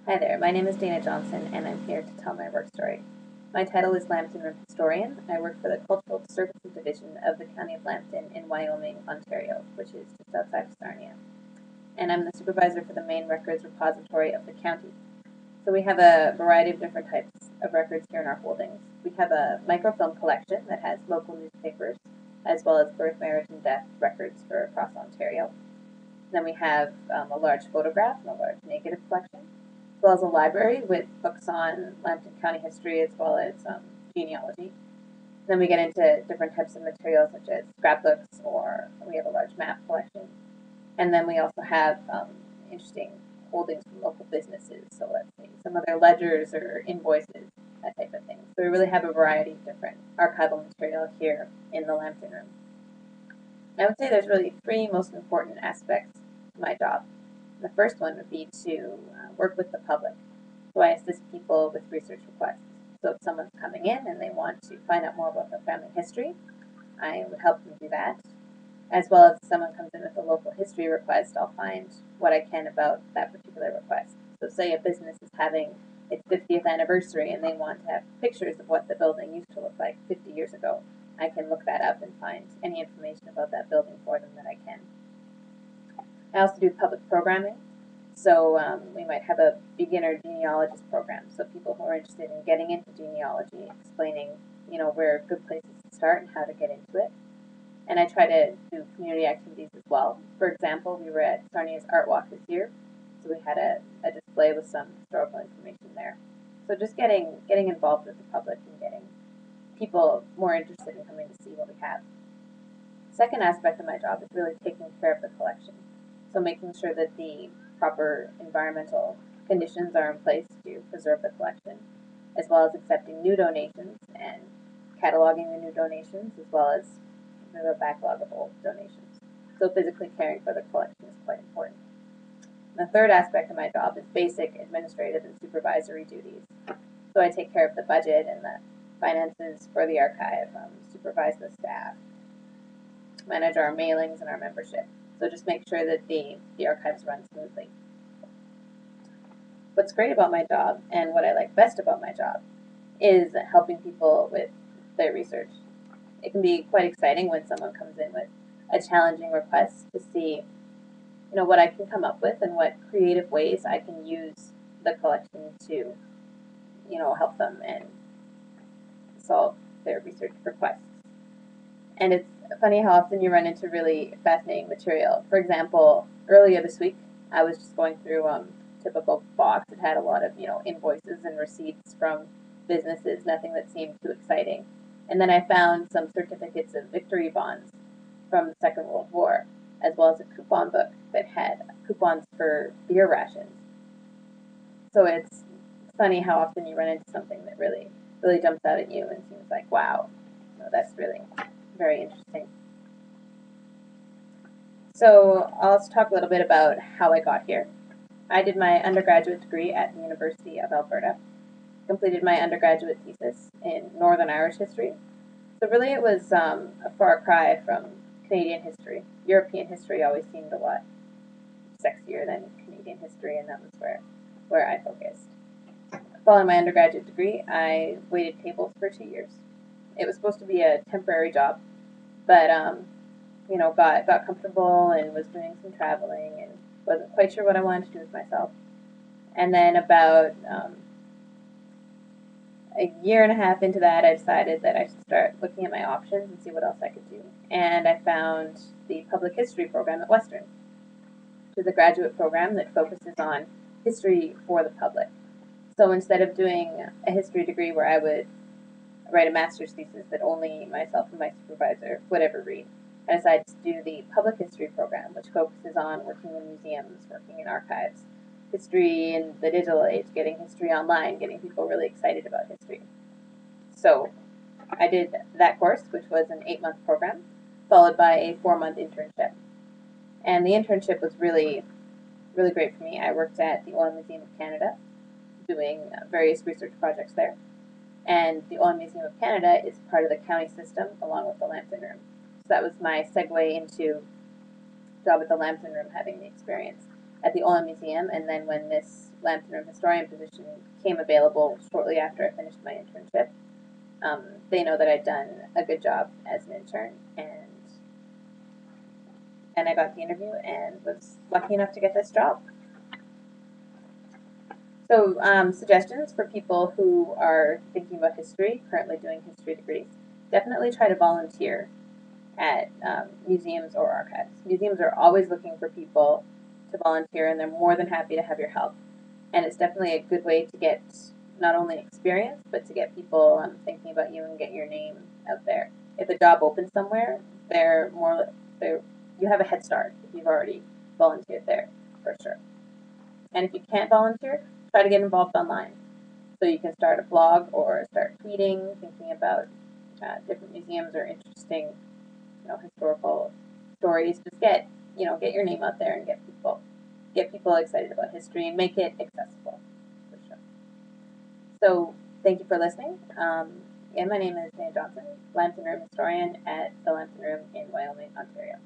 Hi there, my name is Dana Johnson, and I'm here to tell my work story. My title is Lambton Room Historian. I work for the Cultural Services Division of the County of Lambton in Wyoming, Ontario, which is just outside of Sarnia. And I'm the supervisor for the main records repository of the county. So we have a variety of different types of records here in our holdings. We have a microfilm collection that has local newspapers, as well as birth, marriage, and death records for across Ontario. Then we have a large photograph and a large negative collection, as well as a library with books on Lambton County history as well as genealogy. Then we get into different types of materials such as scrapbooks, or we have a large map collection. And then we also have interesting holdings from local businesses. So let's say some of their ledgers or invoices, that type of thing. So we really have a variety of different archival material here in the Lambton Room. I would say there's really three most important aspects to my job. The first one would be to work with the public. So I assist people with research requests. So if someone's coming in and they want to find out more about their family history, I would help them do that. As well as if someone comes in with a local history request, I'll find what I can about that particular request. So say a business is having its 50th anniversary and they want to have pictures of what the building used to look like 50 years ago. I can look that up and find any information about that building for them that I can. I also do public programming. So we might have a beginner genealogist program. So people who are interested in getting into genealogy, explaining, where good places to start and how to get into it. And I try to do community activities as well. For example, we were at Sarnia's Art Walk this year, so we had a display with some historical information there. So just getting involved with the public and getting people more interested in coming to see what we have. Second aspect of my job is really taking care of the collection. So making sure that the proper environmental conditions are in place to preserve the collection, as well as accepting new donations and cataloging the new donations, as well as a backlog of old donations. So physically caring for the collection is quite important. The third aspect of my job is basic administrative and supervisory duties. So I take care of the budget and the finances for the archive, supervise the staff, manage our mailings and our membership. So just make sure that the archives run smoothly. What's great about my job and what I like best about my job is helping people with their research. It can be quite exciting when someone comes in with a challenging request to see, what I can come up with and what creative ways I can use the collection to, help them and solve their research requests. And it's funny how often you run into really fascinating material. For example, earlier this week, I was just going through typical box. It had a lot of invoices and receipts from businesses, nothing that seemed too exciting. And then I found some certificates of victory bonds from the Second World War, as well as a coupon book that had coupons for beer rations. So it's funny how often you run into something that really, really jumps out at you and seems like, wow, that's really very interesting. So I'll talk a little bit about how I got here. I did my undergraduate degree at the University of Alberta, completed my undergraduate thesis in Northern Irish history. So really it was a far cry from Canadian history. European history always seemed a lot sexier than Canadian history, and that was where I focused. Following my undergraduate degree, I waited tables for 2 years. It was supposed to be a temporary job, but got comfortable and was doing some traveling and wasn't quite sure what I wanted to do with myself. And then about a year and a half into that, I decided that I should start looking at my options and see what else I could do. And I found the public history program at Western, which is a graduate program that focuses on history for the public. So instead of doing a history degree where I would write a master's thesis that only myself and my supervisor would ever read, I decided to do the public history program, which focuses on working in museums, working in archives, history in the digital age, getting history online, getting people really excited about history. So I did that course, which was an 8-month program, followed by a 4-month internship. And the internship was really, really great for me. I worked at the Oil Museum of Canada, doing various research projects there. And the Oil Museum of Canada is part of the county system along with the Lambton Room. So that was my segue into job at the Lambton Room, having the experience at the Oil Museum, and then when this Lambton Room historian position came available shortly after I finished my internship, they know that I'd done a good job as an intern, and I got the interview and was lucky enough to get this job. So, suggestions for people who are thinking about history, currently doing history degrees, definitely try to volunteer at museums or archives. Museums are always looking for people to volunteer, and they're more than happy to have your help. And it's definitely a good way to get not only experience, but to get people thinking about you and get your name out there. If a job opens somewhere, you have a head start if you've already volunteered there, for sure. And if you can't volunteer, try to get involved online. So you can start a blog or start tweeting, thinking about different museums or interesting, historical stories. Just get your name out there and get people excited about history and make it accessible, for sure. So thank you for listening. My name is Dan Johnson, Lambton Room historian at the Lambton Room in Wyoming, Ontario.